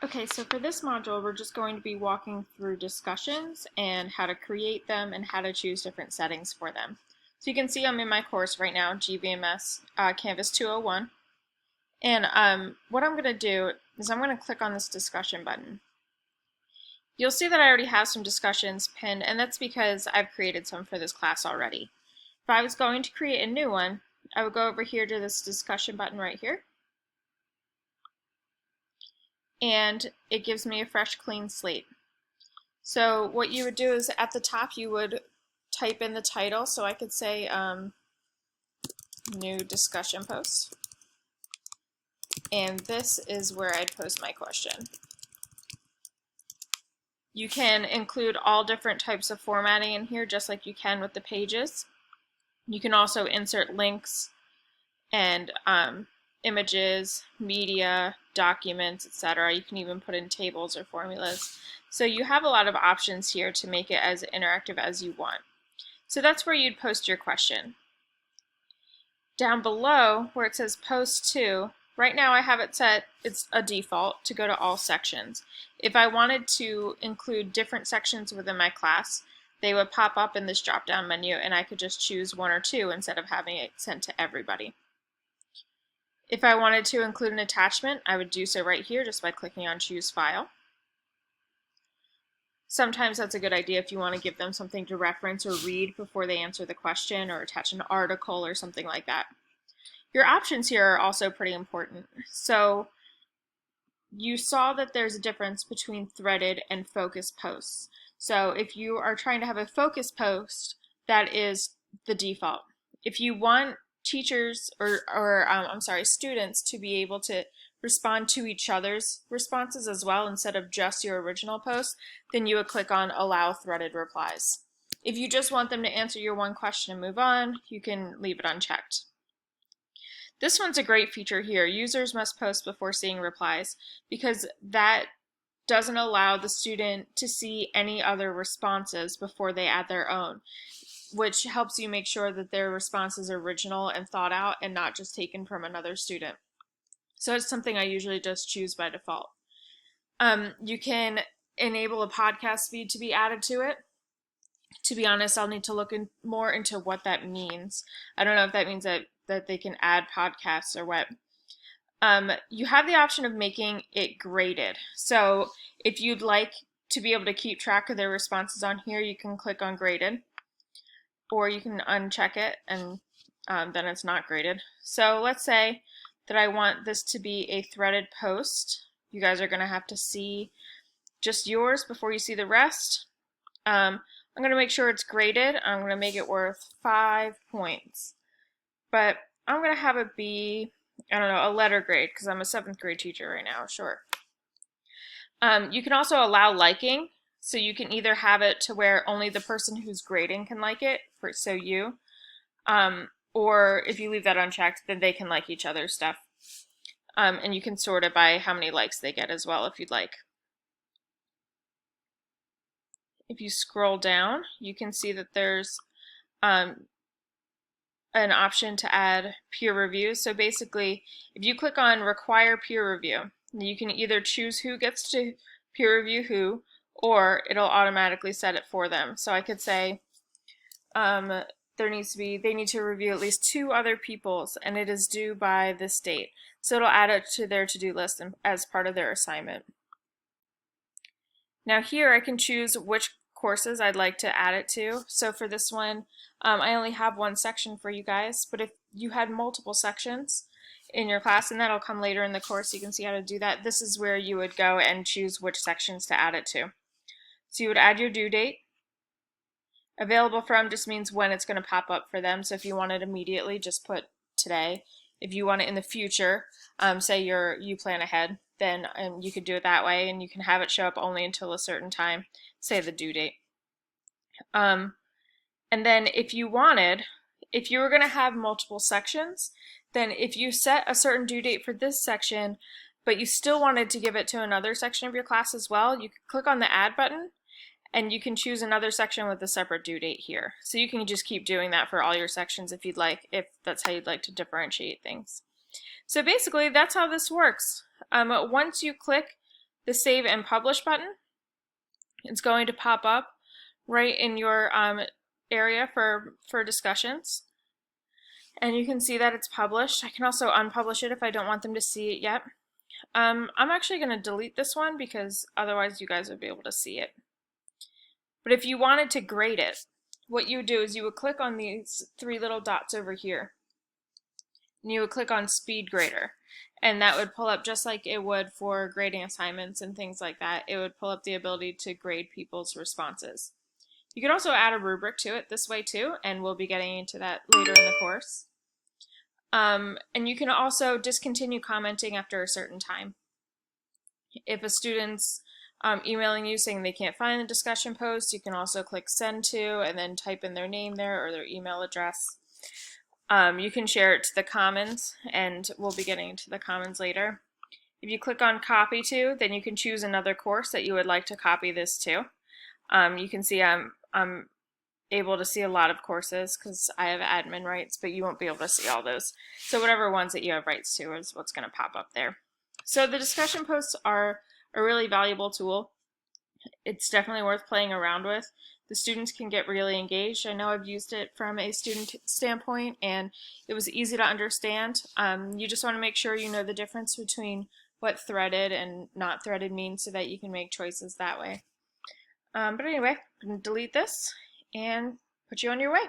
Okay, so for this module, we're just going to be walking through discussions and how to create them and how to choose different settings for them. So you can see I'm in my course right now, GVMS Canvas 201. And what I'm going to do is I'm going to click on this discussion button. You'll see that I already have some discussions pinned, and that's because I've created some for this class already. If I was going to create a new one, I would go over here to this discussion button right here, and it gives me a fresh, clean slate. So what you would do is at the top you would type in the title, so I could say new discussion post, and this is where I'd post my question. You can include all different types of formatting in here, just like you can with the pages. You can also insert links and images, media, documents, etc. You can even put in tables or formulas. So you have a lot of options here to make it as interactive as you want. So that's where you'd post your question. Down below where it says post to, right now I have it set, it's a default to go to all sections. If I wanted to include different sections within my class, they would pop up in this drop down menu and I could just choose one or two instead of having it sent to everybody. If I wanted to include an attachment, I would do so right here just by clicking on Choose File. Sometimes that's a good idea if you want to give them something to reference or read before they answer the question, or attach an article or something like that. Your options here are also pretty important. So you saw that there's a difference between threaded and focused posts. So if you are trying to have a focused post, that is the default. If you want teachers or students to be able to respond to each other's responses as well instead of just your original post, then you would click on Allow Threaded Replies. If you just want them to answer your one question and move on, you can leave it unchecked. This one's a great feature here. Users must post before seeing replies, because that doesn't allow the student to see any other responses before they add their own, which helps you make sure that their response is original and thought out and not just taken from another student. So it's something I usually just choose by default. You can enable a podcast feed to be added to it. To be honest, I'll need to look more into what that means. I don't know if that means that they can add podcasts or what. You have the option of making it graded. So if you'd like to be able to keep track of their responses on here, you can click on graded, or you can uncheck it and then it's not graded. So let's say that I want this to be a threaded post. You guys are going to have to see just yours before you see the rest. I'm going to make sure it's graded. I'm going to make it worth 5 points. But I'm going to have it be, I don't know, a letter grade, because I'm a 7th grade teacher right now, sure. You can also allow liking. So you can either have it to where only the person who's grading can like it, so you, or if you leave that unchecked, then they can like each other's stuff. And you can sort it by how many likes they get as well if you'd like. If you scroll down, you can see that there's an option to add peer reviews. So basically, if you click on Require Peer Review, you can either choose who gets to peer review who, or it'll automatically set it for them. So I could say they need to review at least 2 other people's, and it is due by this date. So it'll add it to their to-do list as part of their assignment. Now here I can choose which courses I'd like to add it to. So for this one, I only have one section for you guys, but if you had multiple sections in your class, and that'll come later in the course, you can see how to do that, this is where you would go and choose which sections to add it to. So you would add your due date. Available from just means when it's going to pop up for them. So if you want it immediately, just put today. If you want it in the future, say you plan ahead, then you could do it that way, and you can have it show up only until a certain time, say the due date. And then if you were going to have multiple sections, then if you set a certain due date for this section, but you still wanted to give it to another section of your class as well, you could click on the Add button, and you can choose another section with a separate due date here. So you can just keep doing that for all your sections if you'd like, if that's how you'd like to differentiate things. So basically, that's how this works. Once you click the Save and Publish button. It's going to pop up right in your area for discussions. And you can see that it's published. I can also unpublish it if I don't want them to see it yet. I'm actually going to delete this one because otherwise you guys would be able to see it. But if you wanted to grade it, what you would do is you would click on these three little dots over here. And you would click on Speed Grader. And that would pull up just like it would for grading assignments and things like that. It would pull up the ability to grade people's responses. You can also add a rubric to it this way too, and we'll be getting into that later in the course. And you can also discontinue commenting after a certain time. If a student's emailing you saying they can't find the discussion post, you can also click send to and then type in their name there or their email address. You can share it to the Commons, and we'll be getting into the Commons later. If you click on copy to, then you can choose another course that you would like to copy this to. You can see I'm able to see a lot of courses because I have admin rights, but you won't be able to see all those. So whatever ones that you have rights to is what's going to pop up there. So the discussion posts are a really valuable tool. It's definitely worth playing around with. The students can get really engaged. I know I've used it from a student standpoint and it was easy to understand. You just want to make sure you know the difference between what threaded and not threaded means so that you can make choices that way. But anyway, I'm going to delete this and put you on your way.